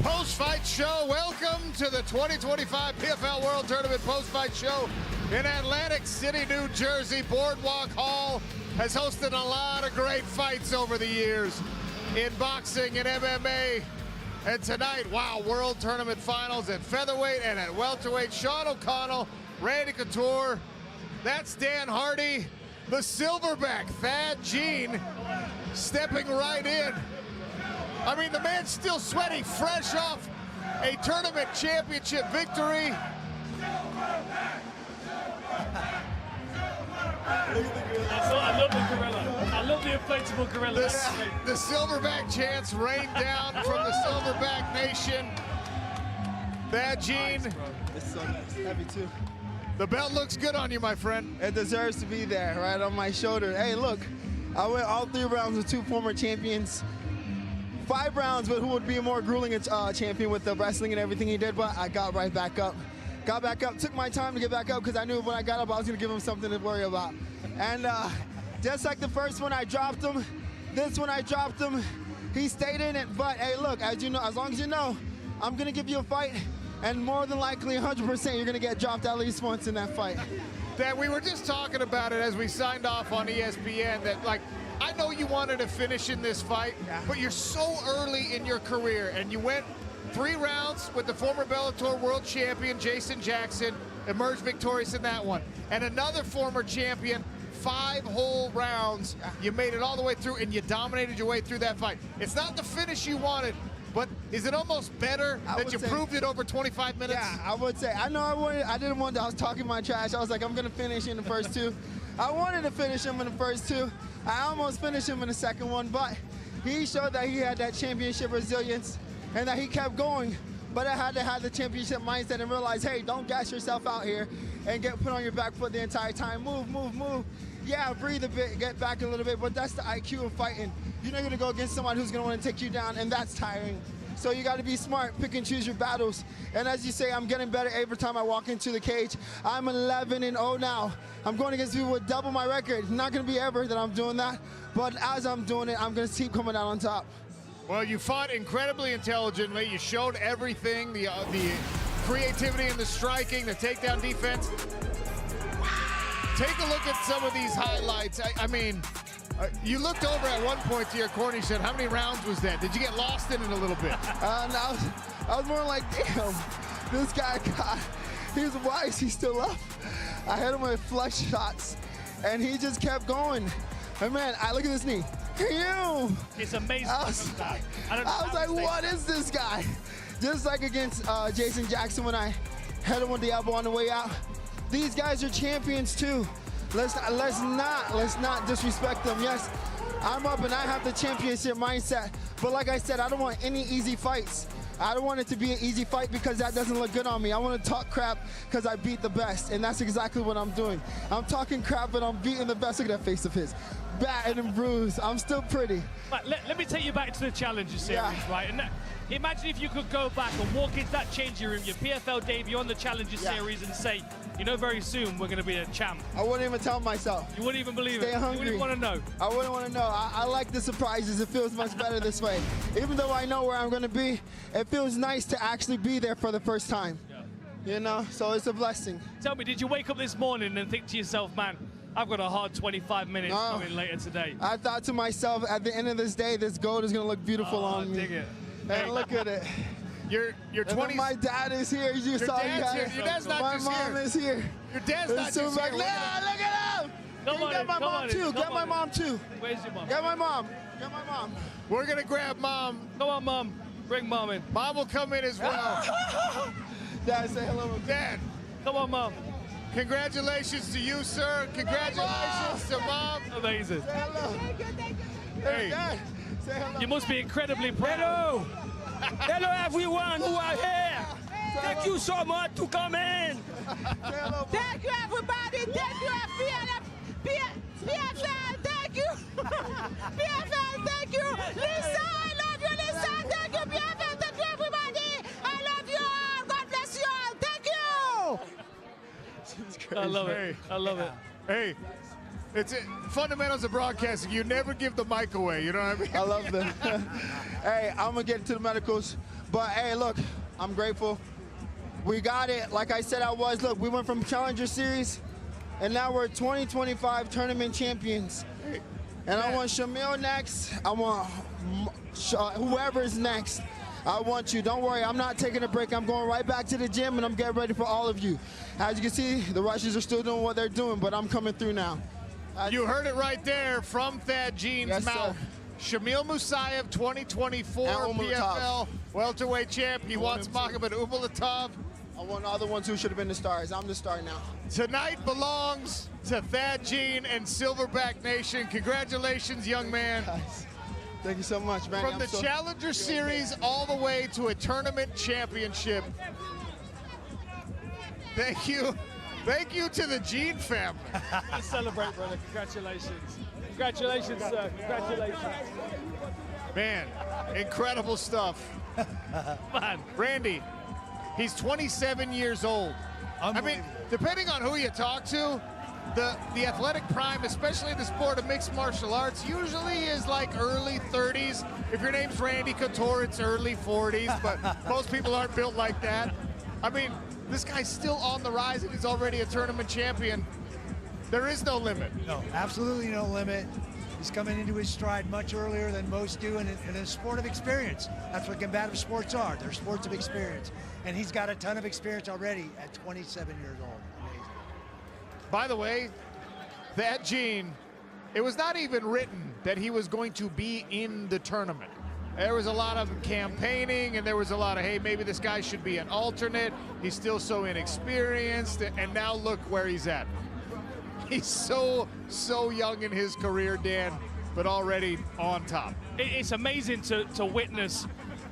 Post-fight show. Welcome to the 2025 PFL World Tournament post-fight show in Atlantic City, New Jersey. Boardwalk Hall has hosted a lot of great fights over the years in boxing and MMA. And tonight, wow, World Tournament finals at featherweight and at welterweight. Sean O'Connell, Randy Couture. That's Dan Hardy. The silverback, Thad Gene, stepping right in. I mean, the man's still sweaty, fresh off a tournament championship victory. I love the gorilla. I love the inflatable gorilla. The silverback chants rain down from the silverback nation. Thad Gene. It's so nice. Heavy too. The belt looks good on you, my friend. It deserves to be there, right on my shoulder. Hey, look, I went all 3 rounds with 2 former champions. 5 rounds with who would be a more grueling champion with the wrestling and everything he did, but I got right back up. Got back up, took my time to get back up because I knew when I got up I was gonna give him something to worry about. And just like the first one I dropped him, this one I dropped him, he stayed in it. But hey, look, as you know, as long as you know, I'm gonna give you a fight, and more than likely 100% you're gonna get dropped at least once in that fight. That we were just talking about it as we signed off on ESPN, that like, I know you wanted to finish in this fight, but you're so early in your career, and you went 3 rounds with the former Bellator world champion, Jason Jackson, emerged victorious in that one. And another former champion, 5 whole rounds. You made it all the way through, and you dominated your way through that fight. It's not the finish you wanted, but is it almost better that you proved it over 25 minutes? Yeah, I would say. I know I didn't want to, I was talking my trash. I was like, I'm going to finish in the first 2. I wanted to finish him in the first 2. I almost finished him in the second one, but he showed that he had that championship resilience and that he kept going. But I had to have the championship mindset and realize, hey, don't gas yourself out here and get put on your back foot the entire time. Move, move, move. Yeah, breathe a bit, get back a little bit, but that's the IQ of fighting. You're not gonna go against someone who's gonna wanna take you down, and that's tiring. So you gotta be smart, pick and choose your battles. And as you say, I'm getting better every time I walk into the cage. I'm 11-0 now. I'm going against people with double my record. Not gonna be ever that I'm doing that, but as I'm doing it, I'm gonna keep coming out on top. Well, you fought incredibly intelligently. You showed everything, the creativity and the striking, the takedown defense. Take a look at some of these highlights. I mean, you looked over at one point to your corner, you said, how many rounds was that? Did you get lost in it a little bit? I was more like, damn, this guy why is he still up? I hit him with flush shots, and he just kept going. And man, look at this knee. It's amazing. I was like, what is this guy? Just like against Jason Jackson when I hit him with the elbow on the way out. These guys are champions too. Let's not disrespect them. Yes, I'm up and I have the championship mindset. But like I said, I don't want any easy fights. I don't want it to be an easy fight because that doesn't look good on me. I want to talk crap because I beat the best, and that's exactly what I'm doing. I'm talking crap, but I'm beating the best. Look at that face of his. Battered and bruised. I'm still pretty. Right, let me take you back to the Challenger Series, right? And imagine if you could go back and walk into that changing room, your PFL debut on the Challenger Series, and say, you know, very soon we're going to be a champ. I wouldn't even tell myself. You wouldn't even believe Stay it. hungry. You wouldn't want to know. I wouldn't want to know. I like the surprises. It feels much better this way. Even though I know where I'm going to be, it feels nice to actually be there for the first time. Yeah. You know, so it's a blessing. Tell me, did you wake up this morning and think to yourself, man, I've got a hard 25 minutes coming later today? I thought to myself, at the end of this day, this gold is going to look beautiful on me. Dig it. And look at it. Your 20s. My dad is here. You saw dad's your dad's not my just mom here. is here. Your dad's not just here. Like, look at him. Get my mom too. Get my mom too. Where's your mom? Get my mom. Get my mom. We're going to grab Mom. Come on, Mom. Bring Mom in. Mom will come in as well. Dad, say hello. Dad. Come on, Mom. Congratulations to you, sir. Congratulations to Mom. Amazing. Say hello. Thank you. Hey. Dad, say hello. You must be incredibly proud. Hello. Hello, everyone who are here. Thank you so much to come in. Say hello. Thank you, everybody. Thank you, PFL. Thank you. PFL, thank you. Lisa, I love you, Lisa. Thank you, PFL. Thank you, everybody. I love you all. God bless you all. Thank you. I love it. I love it. Hey, it's fundamentals of broadcasting. You never give the mic away, you know what I mean? I love them. Hey, I'm going to get into the medicals. But hey, look, I'm grateful. We got it. Like I said, I was. Look, we went from Challenger Series, and now we're 2025 tournament champions. And I want Shamil next. I want whoever's next. I want you. Don't worry, I'm not taking a break. I'm going right back to the gym, and I'm getting ready for all of you. As you can see, the Russians are still doing what they're doing, but I'm coming through now. You heard it right there from Thad Jean's mouth. Sir. Shamil Musayev, 2024 PFL welterweight champ. He wants Magomed Umalatov. I want all the ones who should have been the stars. I'm the star now. Tonight belongs to Thad Jean and Silverback Nation. Congratulations, young man. Guys, thank you so much, man. From the Challenger Series all the way to a tournament championship. Thank you. Thank you to the Jean family. Let's celebrate, brother. Congratulations. Congratulations, sir. Congratulations. Man, incredible stuff. Man. Randy, he's 27 years old. I mean, depending on who you talk to, the athletic prime, especially in the sport of mixed martial arts, usually is like early 30s. If your name's Randy Couture, it's early 40s, but most people aren't built like that. I mean, this guy's still on the rise and he's already a tournament champion. There is no limit. No, absolutely no limit. He's coming into his stride much earlier than most do in a sport of experience. That's what combative sports are. They're sports of experience. And he's got a ton of experience already at 27 years old. Amazing. By the way, that Jean, it was not even written that he was going to be in the tournament. There was a lot of campaigning and there was a lot of, hey, maybe this guy should be an alternate. He's still so inexperienced, and now look where he's at. He's so young in his career, Dan, but already on top. It's amazing to witness,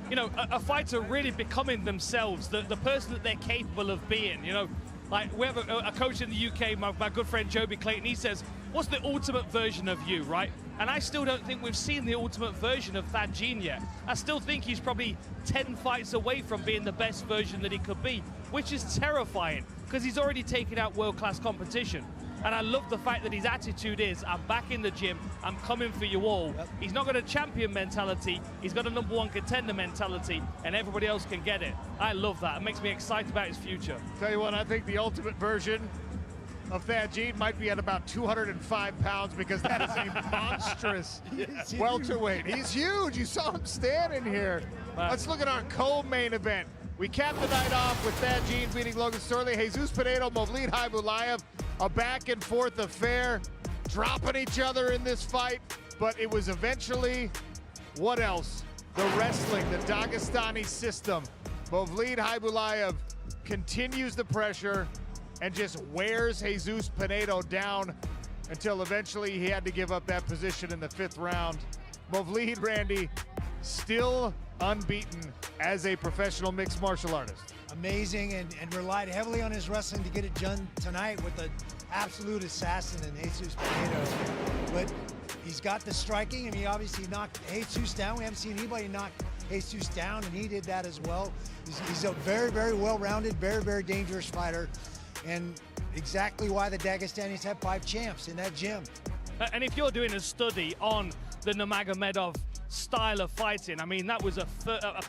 you know, a fighter really becoming themselves, the person that they're capable of being, you know. Like, we have a coach in the UK, my good friend Joby Clayton, he says, what's the ultimate version of you, right? And I still don't think we've seen the ultimate version of Thad Jean yet. I still think he's probably 10 fights away from being the best version that he could be, which is terrifying, because he's already taken out world-class competition. And I love the fact that his attitude is, I'm back in the gym, I'm coming for you all. Yep. He's not got a champion mentality, he's got a #1 contender mentality, and everybody else can get it. I love that. It makes me excited about his future. Tell you what, I think the ultimate version of Thad Jean might be at about 205 pounds, because that is a monstrous welterweight. He's huge. You saw him standing here. Let's look at our co-main event. We capped the night off with Thad Jean beating Logan Storley. Jesus Pinedo, Movlid Haibulaev. A back and forth affair, dropping each other in this fight, but it was eventually, what else? The wrestling, the Dagestani system. Movlid Haibulaev continues the pressure and just wears Jesus Pinedo down until eventually he had to give up that position in the 5th round. Movlid, Randy, still unbeaten as a professional mixed martial artist. Amazing, and relied heavily on his wrestling to get it done tonight with an absolute assassin in Jesus Pinedo. But he's got the striking, and he obviously knocked Jesus down. We haven't seen anybody knock Jesus down, and he did that as well. He's a very, very well-rounded, very, very dangerous fighter, and exactly why the Dagestanis have 5 champs in that gym. And if you're doing a study on the Nurmagomedov style of fighting, I mean, that was a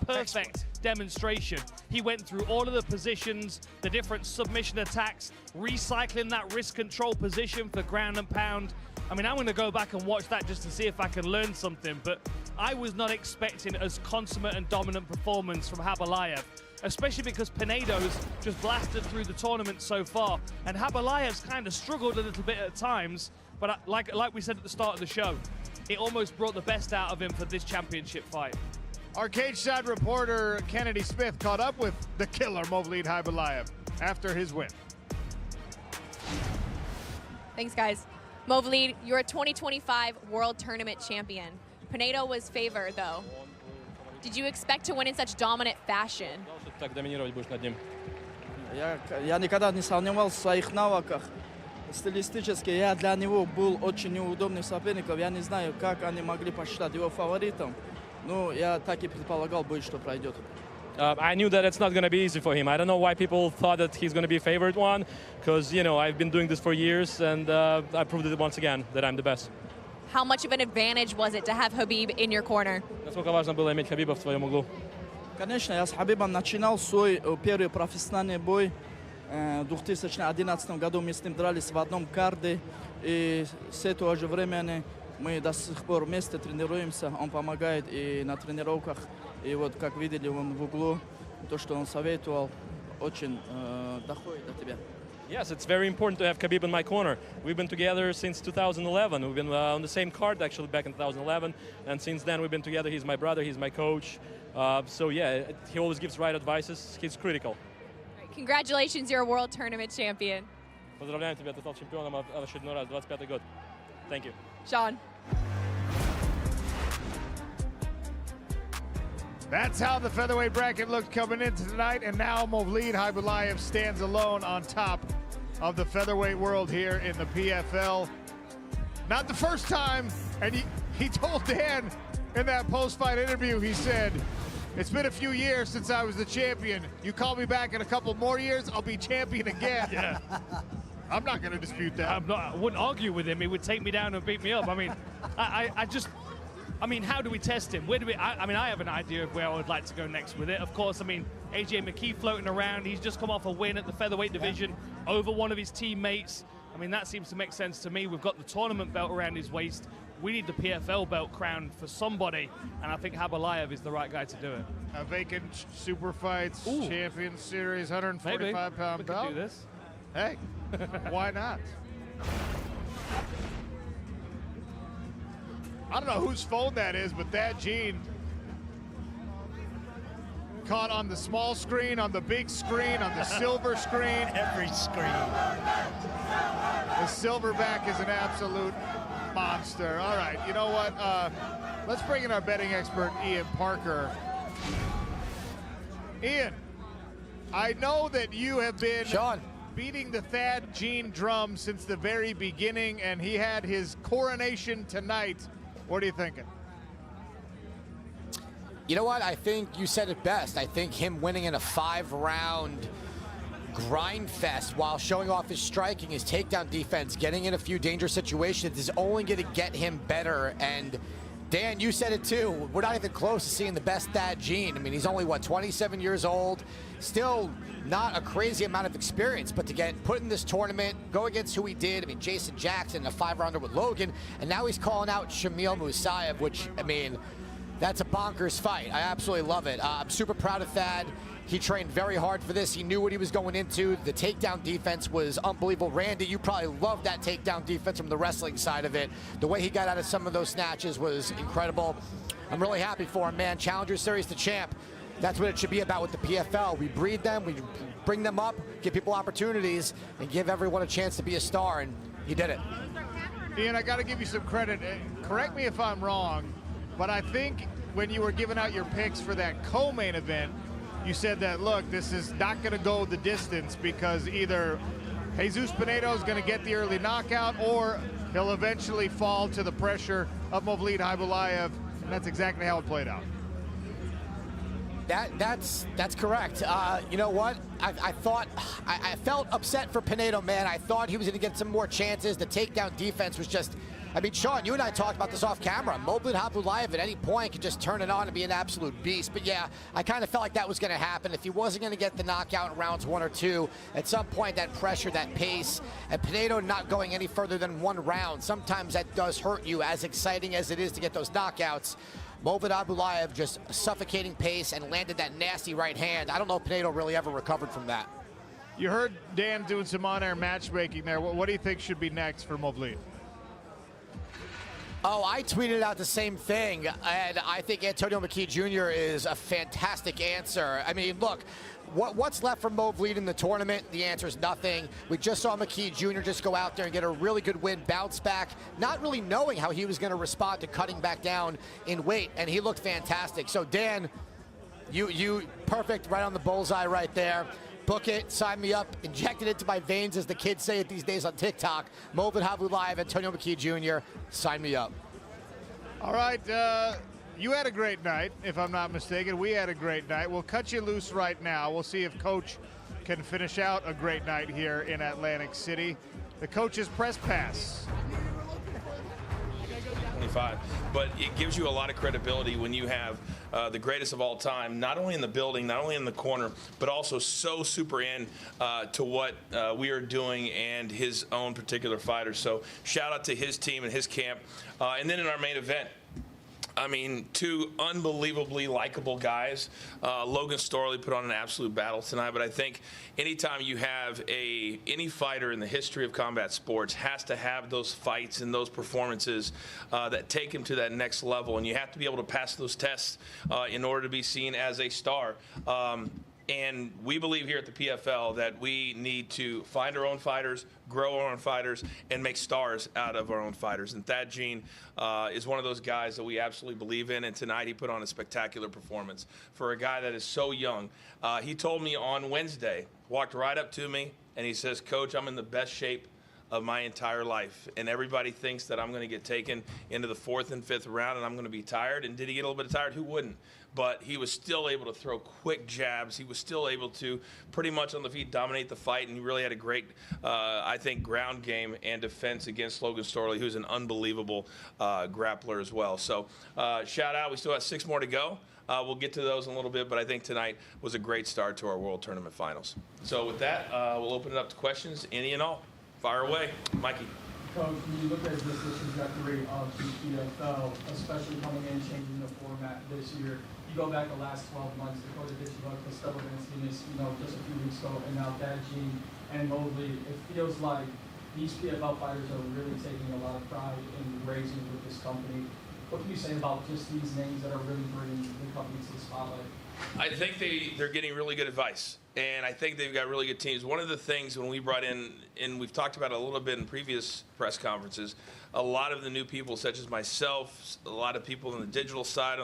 perfect demonstration. He went through all of the positions, the different submission attacks, recycling that wrist control position for ground and pound. I mean, I'm going to go back and watch that just to see if I can learn something, but I was not expecting as consummate and dominant performance from Haibulaev, especially because Pinedo's just blasted through the tournament so far, and Haibulaev's kind of struggled a little bit at times, but like we said at the start of the show, it almost brought the best out of him for this championship fight. Our cage-side reporter, Kennedy Smith, caught up with the killer Movlid Haibulaev after his win. Thanks, guys. Movlid, you're a 2025 World Tournament champion. Pinedo was favored, though. Did you expect to win in such dominant fashion? Я никогда не сомневался в своих навыках. Стилистически я для него был очень неудобный соперник. Я не знаю, как они могли посчитать его фаворитом. Но я так и предполагал, что пройдет. I knew that it's not going to be easy for him. I don't know why people thought that he's going to be favorite one, because, you know, I've been doing this for years, and I proved it once again that I'm the best. How much of an advantage was it to have Khabib in your corner? Насколько важно было иметь Хабиба в твоем углу? Конечно, я с Хабибом начинал свой первый профессиональный бой. В 2011 году мы с ним дрались в одном карде. И с этого же времени мы до сих пор вместе тренируемся. Он помогает и на тренировках. И вот, как видели, он в углу, то, что он советовал, очень доходит до тебя. Yes, it's very important to have Khabib in my corner. We've been together since 2011. We've been on the same card actually back in 2011, and since then we've been together. He's my brother, he's my coach. So yeah, he always gives right advices. He's critical. Congratulations, you're a world tournament champion. Поздравляем тебя, ты стал чемпионом в очередной раз, 25-й год. Thank you. Sean. That's how the featherweight bracket looked coming into tonight, and now Movlid Khaybulaev stands alone on top of the featherweight world here in the PFL. Not the first time, and he told Dan in that post-fight interview, he said, it's been a few years since I was the champion. You call me back in a couple more years, I'll be champion again. Yeah. I'm not going to dispute that. I wouldn't argue with him. He would take me down and beat me up. I mean, I mean, how do we test him? Where do we? I mean, I have an idea of where I would like to go next with it. Of course, I mean, AJ McKee floating around. He's just come off a win at the featherweight division over one of his teammates. I mean, that seems to make sense to me. We've got the tournament belt around his waist. We need the PFL belt crown for somebody, and I think Khaybulaev is the right guy to do it. A vacant Super Fights Champions Series 145-pound we belt. could do this. Hey, why not? I don't know whose phone that is, but that Gene caught on the small screen, on the big screen, on the silver screen. Every screen. The silverback is an absolute monster. All right, you know what? Let's bring in our betting expert, Ian Parker. Ian, I know that you have been beating the Thad Gene drum since the very beginning, and he had his coronation tonight. What are you thinking? You know what? I think you said it best. I think him winning in a 5-round grind fest while showing off his striking, his takedown defense, getting in a few dangerous situations is only going to get him better. And Dan, you said it too. We're not even close to seeing the best Thad Gene. I mean, he's only, what, 27 years old? Still not a crazy amount of experience, but to get put in this tournament, go against who he did. I mean, Jason Jackson, a 5-rounder with Logan, and now he's calling out Shamil Musayev, which, I mean, that's a bonkers fight. I absolutely love it. I'm super proud of Thad. He trained very hard for this. He knew what he was going into. The takedown defense was unbelievable. Randy, you probably loved that takedown defense from the wrestling side of it. The way he got out of some of those snatches was incredible. I'm really happy for him, man. Challenger Series to champ. That's what it should be about with the PFL. We breed them, we bring them up, give people opportunities, and give everyone a chance to be a star, and he did it. Ian, I got to give you some credit. Correct me if I'm wrong, but I think when you were giving out your picks for that co-main event, you said that, look, this is not going to go the distance because either Jesus Pinedo is going to get the early knockout or he'll eventually fall to the pressure of Movlid Khaybulaev, and that's exactly how it played out. That's correct. You know what? I felt upset for Pinedo, man. I thought he was going to get some more chances. The takedown defense was just, I mean, Sean, you and I talked about this off camera. Movlid Khaybulaev at any point could just turn it on and be an absolute beast. But yeah, I kind of felt like that was going to happen. If he wasn't going to get the knockout in rounds 1 or 2, at some point that pressure, that pace, and Pinedo not going any further than 1 round, sometimes that does hurt you, as exciting as it is to get those knockouts. Movlid Khaybulaev just suffocating pace and landed that nasty right hand. I don't know if Pinedo really ever recovered from that. You heard Dan doing some on-air matchmaking there. What do you think should be next for Movlid? Oh, I tweeted out the same thing, and I think Antonio McKee Jr. is a fantastic answer. I mean, look, what's left for Movlid in the tournament? The answer is nothing. We just saw McKee Jr. just go out there and get a really good win, bounce back, not really knowing how he was going to respond to cutting back down in weight, and he looked fantastic. So, Dan, you perfect, right on the bullseye right there. Book it, sign me up, inject it into my veins, as the kids say it these days on TikTok. Movlid Khaybulaev, Antonio McKee Jr., sign me up. All right, you had a great night, if I'm not mistaken. We had a great night. We'll cut you loose right now. We'll see if Coach can finish out a great night here in Atlantic City. The Coach's Press Pass. 2025. But it gives you a lot of credibility when you have the greatest of all time, not only in the building, not only in the corner, but also so super in to what we are doing and his own particular fighters. So shout out to his team and his camp. And then in our main event, I mean, two unbelievably likable guys. Logan Storley put on an absolute battle tonight, but I think anytime you have any fighter in the history of combat sports has to have those fights and those performances that take him to that next level, and you have to be able to pass those tests in order to be seen as a star. And we believe here at the PFL that we need to find our own fighters, grow our own fighters, and make stars out of our own fighters. And Thad Jean is one of those guys that we absolutely believe in. And tonight he put on a spectacular performance for a guy that is so young. He told me on Wednesday, walked right up to me, and he says, "Coach, I'm in the best shape of my entire life, and everybody thinks that I'm going to get taken into the 4th and 5th round and I'm going to be tired." And did he get a little bit tired? Who wouldn't? But he was still able to throw quick jabs. He was still able to pretty much on the feet dominate the fight, and he really had a great, I think, ground game and defense against Logan Storley, who's an unbelievable grappler as well. So shout out. We still have 6 more to go. We'll get to those in a little bit, but I think tonight was a great start to our World Tournament Finals. So with that, we'll open it up to questions, any and all. Fire away. Mikey. Coach, when you look at this trajectory of the PFL, especially coming in, changing the format this year, you go back the last 12 months, Dakota Ditchbuck, Costello Venus, just a few weeks ago, and now Thad Jean and Mobley. It feels like these PFL fighters are really taking a lot of pride in raising with this company. What can you say about just these names that are really bringing the company to the spotlight? I think they're getting really good advice, and I think they've got really good teams. One of the things when we brought in, and we've talked about it a little bit in previous press conferences, a lot of the new people, such as myself, a lot of people on the digital side,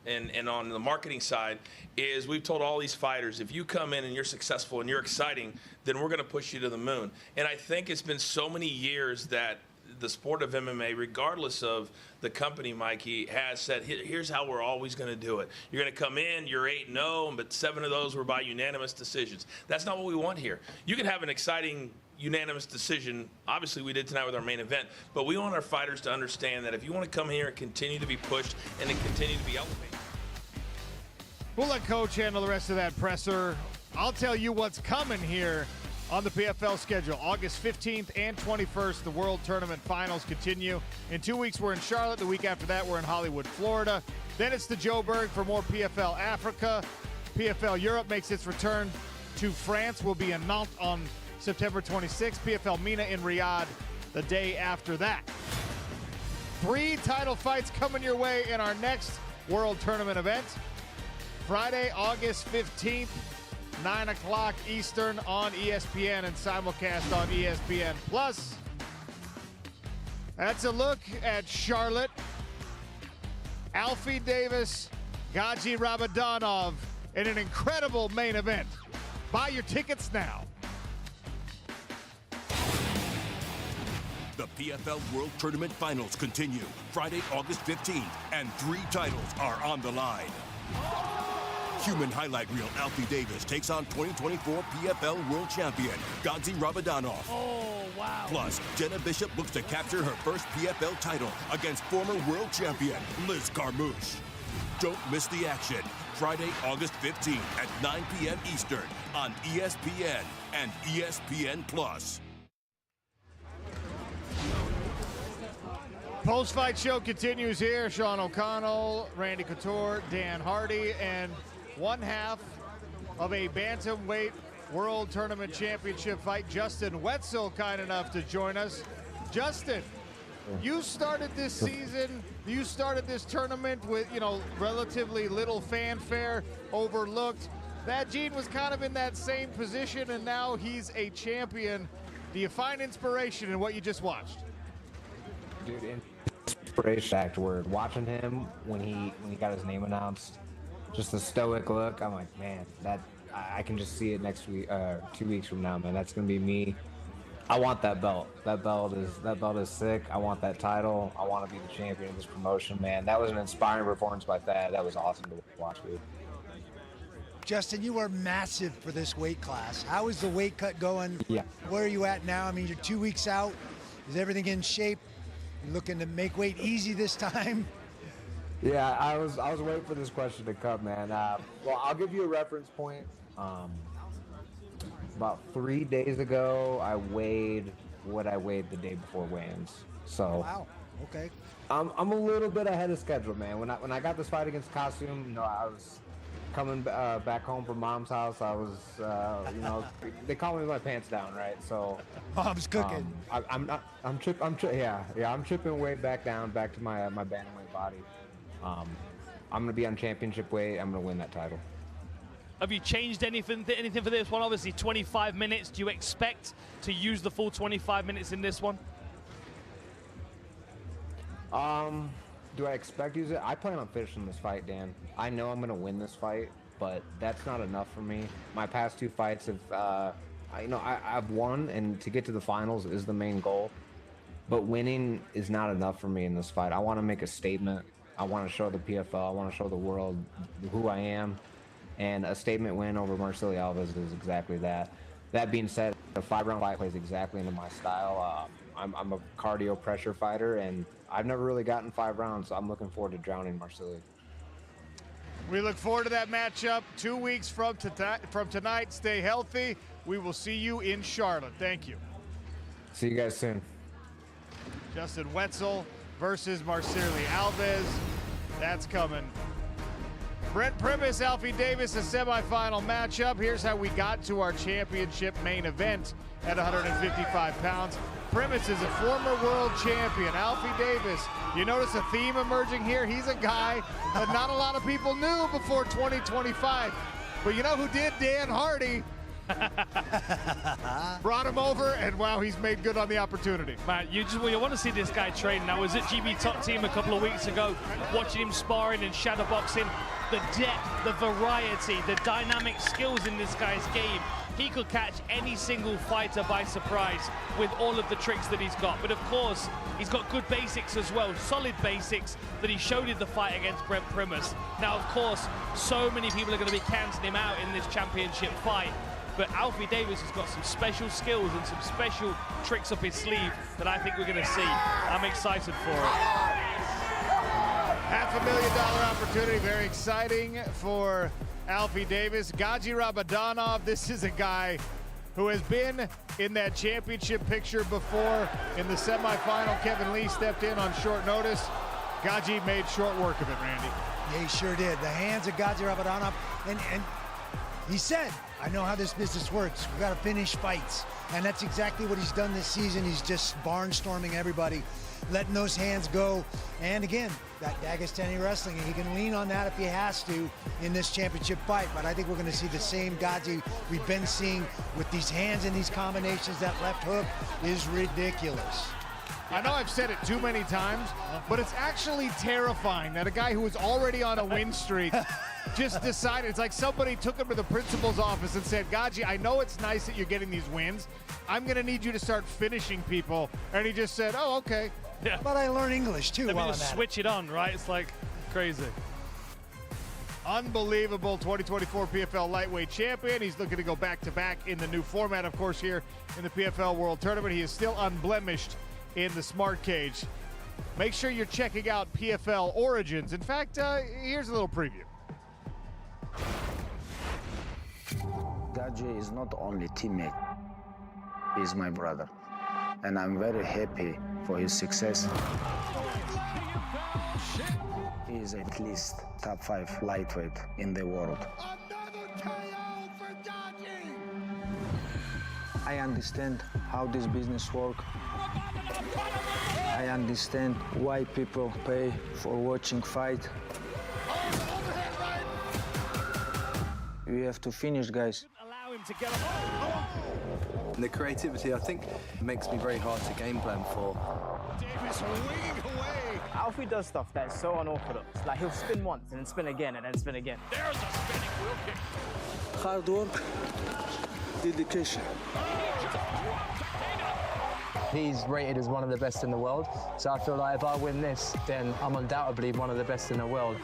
and on the marketing side, is we've told all these fighters, if you come in and you're successful and you're exciting, then we're going to push you to the moon. And I think it's been so many years that the sport of MMA, regardless of the company, Mikey, has said, here's how we're always going to do it. You're going to come in, you're 8-0, but 7 of those were by unanimous decisions. That's not what we want here. You can have an exciting unanimous decision. Obviously, we did tonight with our main event, but we want our fighters to understand that if you want to come here and continue to be pushed and to continue to be elevated. We'll let Coach handle the rest of that presser. I'll tell you what's coming here on the PFL schedule. August 15th and 21st, the World Tournament Finals continue. In 2 weeks, we're in Charlotte. The week after that, we're in Hollywood, Florida. Then it's to Joburg for more PFL Africa. PFL Europe makes its return to France. We'll be in Nantes on September 26th. PFL MENA in Riyadh the day after that. 3 title fights coming your way in our next World Tournament event. Friday, August 15th. 9 o'clock Eastern on ESPN and simulcast on ESPN+. That's a look at Charlotte. Alfie Davis, Gaji Ramadanov in an incredible main event. Buy your tickets now. The PFL World Tournament Finals continue Friday, August 15th, and 3 titles are on the line. Human highlight reel Alfie Davis takes on 2024 PFL World Champion Gazi Ramadanov. Oh, wow. Plus, Jenna Bishop looks to capture her first PFL title against former world champion Liz Carmouche. Don't miss the action. Friday, August 15th at 9 p.m. Eastern on ESPN and ESPN+. Post-fight show continues here. Sean O'Connell, Randy Couture, Dan Hardy, and one half of a bantamweight World Tournament Championship fight. Justin Wetzel kind enough to join us. Justin, you started this season, you started this tournament with, relatively little fanfare, overlooked. Thad Jean was kind of in that same position, and now he's a champion. Do you find inspiration in what you just watched? Dude, inspiration afterward. Watching him when he got his name announced, just the stoic look. I'm like, man, that I can just see it next week, 2 weeks from now, man. That's gonna be me. I want that belt. That belt is sick. I want that title. I want to be the champion of this promotion, man. That was an inspiring performance by Thad. That was awesome to watch, dude. Justin, you are massive for this weight class. How is the weight cut going? Yeah. Where are you at now? I mean, you're 2 weeks out. Is everything in shape? You looking to make weight easy this time? Yeah, I was waiting for this question to come, man. Well, I'll give you a reference point. About 3 days ago, I weighed what I weighed the day before weigh-ins. So Wow. Okay. I'm a little bit ahead of schedule, man. When I got this fight against Costume, you know, I was coming back home from Mom's house. I was, you know, they call me my pants down, right? So Mom's cooking. I'm tripping way back down, back to my bantamweight body. I'm gonna be on championship weight. I'm gonna win that title. Have you changed anything for this one? Obviously, 25 minutes. Do you expect to use the full 25 minutes in this one? Do I expect to use it? I plan on finishing this fight, Dan. I know I'm gonna win this fight, but that's not enough for me. My past 2 fights have, I've won, and to get to the finals is the main goal. But winning is not enough for me in this fight. I want to make a statement. I want to show the PFL. I want to show the world who I am. And a statement win over Marcelo Alves is exactly that. That being said, the 5-round fight plays exactly into my style. I'm a cardio pressure fighter, and I've never really gotten 5 rounds, so I'm looking forward to drowning Marcelo. We look forward to that matchup 2 weeks from tonight. Stay healthy. We will see you in Charlotte. Thank you. See you guys soon. Justin Wetzel versus Marcelo Alves. That's coming. Brent Primus, Alfie Davis, a semifinal matchup. Here's how we got to our championship main event at 155 pounds. Primus is a former world champion. Alfie Davis, you notice a theme emerging here? He's a guy that not a lot of people knew before 2025. But you know who did? Dan Hardy. Brought him over, and wow, he's made good on the opportunity. Man, you want to see this guy train. I was at GB Top Team a couple of weeks ago, watching him sparring and shadowboxing. The depth, the variety, the dynamic skills in this guy's game. He could catch any single fighter by surprise with all of the tricks that he's got. But of course, he's got good basics as well, solid basics that he showed in the fight against Brent Primus. Now, of course, so many people are going to be counting him out in this championship fight. But Alfie Davis has got some special skills and some special tricks up his sleeve that I think we're going to see. I'm excited for it. $500,000 opportunity, very exciting for Alfie Davis. Gaji Rabadanov, this is a guy who has been in that championship picture before. In the semifinal, Kevin Lee stepped in on short notice. Gaji made short work of it, Randy. Yeah, he sure did. The hands of Gaji Rabadanov, and he said, I know how this business works. We got to finish fights. And that's exactly what he's done this season. He's just barnstorming everybody, letting those hands go. And again, that Dagestani wrestling, and he can lean on that if he has to in this championship fight. But I think we're going to see the same Gaji we've been seeing with these hands and these combinations. That left hook is ridiculous. I know I've said it too many times, but it's actually terrifying that a guy who was already on a win streak just decided. It's like somebody took him to the principal's office and said, Gaji, I know it's nice that you're getting these wins. I'm going to need you to start finishing people. And he just said, oh, okay. Yeah. But I learn English, too. Let me just switch it on, right? It's like crazy. Unbelievable 2024 PFL lightweight champion. He's looking to go back-to-back in the new format, of course, here in the PFL World Tournament. He is still unblemished in the Smart Cage. Make sure you're checking out PFL Origins. In fact, here's a little preview. Gaji is not only teammate, he's my brother. And I'm very happy for his success. He is at least top 5 lightweight in the world. I understand how this business works. I understand why people pay for watching fight. We have to finish, guys. Allow him to get up. The creativity, I think, makes me very hard to game plan for. Davis winging away. Alfie does stuff that is so unorthodox. Like, he'll spin once and then spin again and then spin again. There's a spinning wheel kick. Hard work, dedication. He's rated as one of the best in the world, so I feel like if I win this, then I'm undoubtedly one of the best in the world.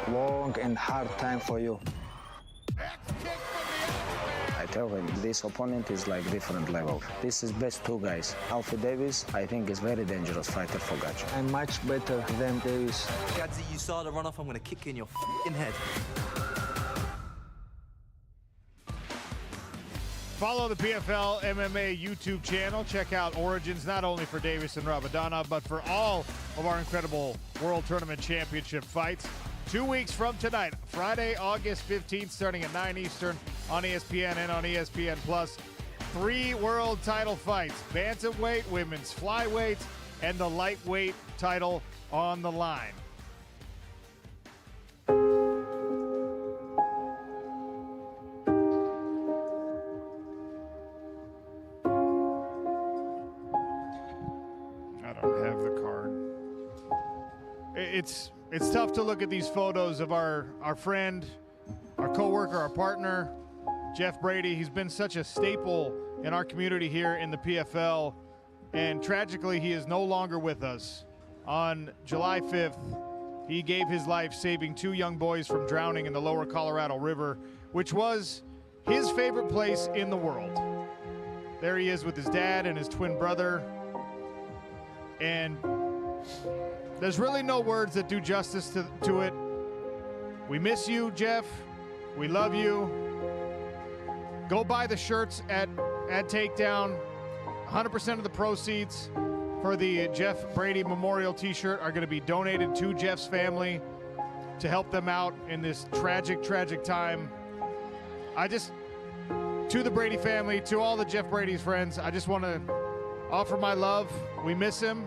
Long and hard time for you. I tell him this opponent is like different level. This is best two guys. Alfie Davis, I think, is very dangerous fighter for Gacha. I'm much better than Davis. Gadzi, you started a run off, I'm gonna kick you in your f***ing head. Follow the PFL MMA YouTube channel. Check out Origins, not only for Davis and Rabadana, but for all of our incredible World Tournament Championship fights. 2 weeks from tonight, Friday, August 15th, starting at 9 Eastern on ESPN and on ESPN+. 3 world title fights, bantamweight, women's flyweight, and the lightweight title on the line. It's tough to look at these photos of our friend, our coworker, our partner, Jeff Brady. He's been such a staple in our community here in the PFL, and tragically he is no longer with us. On July 5th, he gave his life saving 2 young boys from drowning in the lower Colorado River, which was his favorite place in the world. There he is with his dad and his twin brother, and there's really no words that do justice to it. We miss you, Jeff. We love you. Go buy the shirts at Takedown. 100% of the proceeds for the Jeff Brady Memorial t-shirt are going to be donated to Jeff's family to help them out in this tragic, tragic time. To the Brady family, to all the Jeff Brady's friends, I just want to offer my love. We miss him.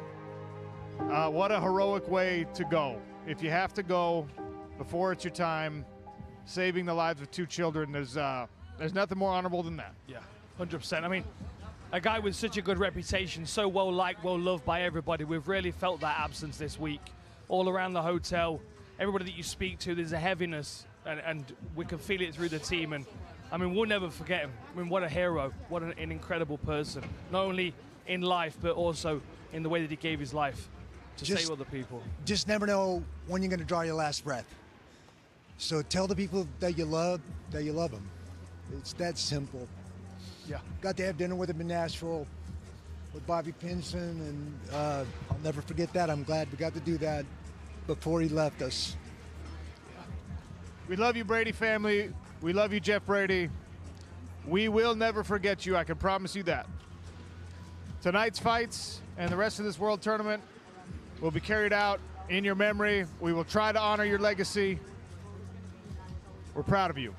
What a heroic way to go. If you have to go before it's your time, saving the lives of 2 children, there's nothing more honorable than that. Yeah, 100%. I mean, a guy with such a good reputation, so well liked, well loved by everybody. We've really felt that absence this week. All around the hotel, everybody that you speak to, there's a heaviness, and we can feel it through the team. And I mean, we'll never forget him. I mean, what a hero, what an incredible person, not only in life, but also in the way that he gave his life to save other people. Just never know when you're going to draw your last breath. So tell the people that you love them. It's that simple. Yeah. Got to have dinner with him in Nashville with Bobby Pinson, and I'll never forget that. I'm glad we got to do that before he left us. We love you, Brady family. We love you, Jeff Brady. We will never forget you. I can promise you that. Tonight's fights and the rest of this World Tournament will be carried out in your memory. We will try to honor your legacy. We're proud of you.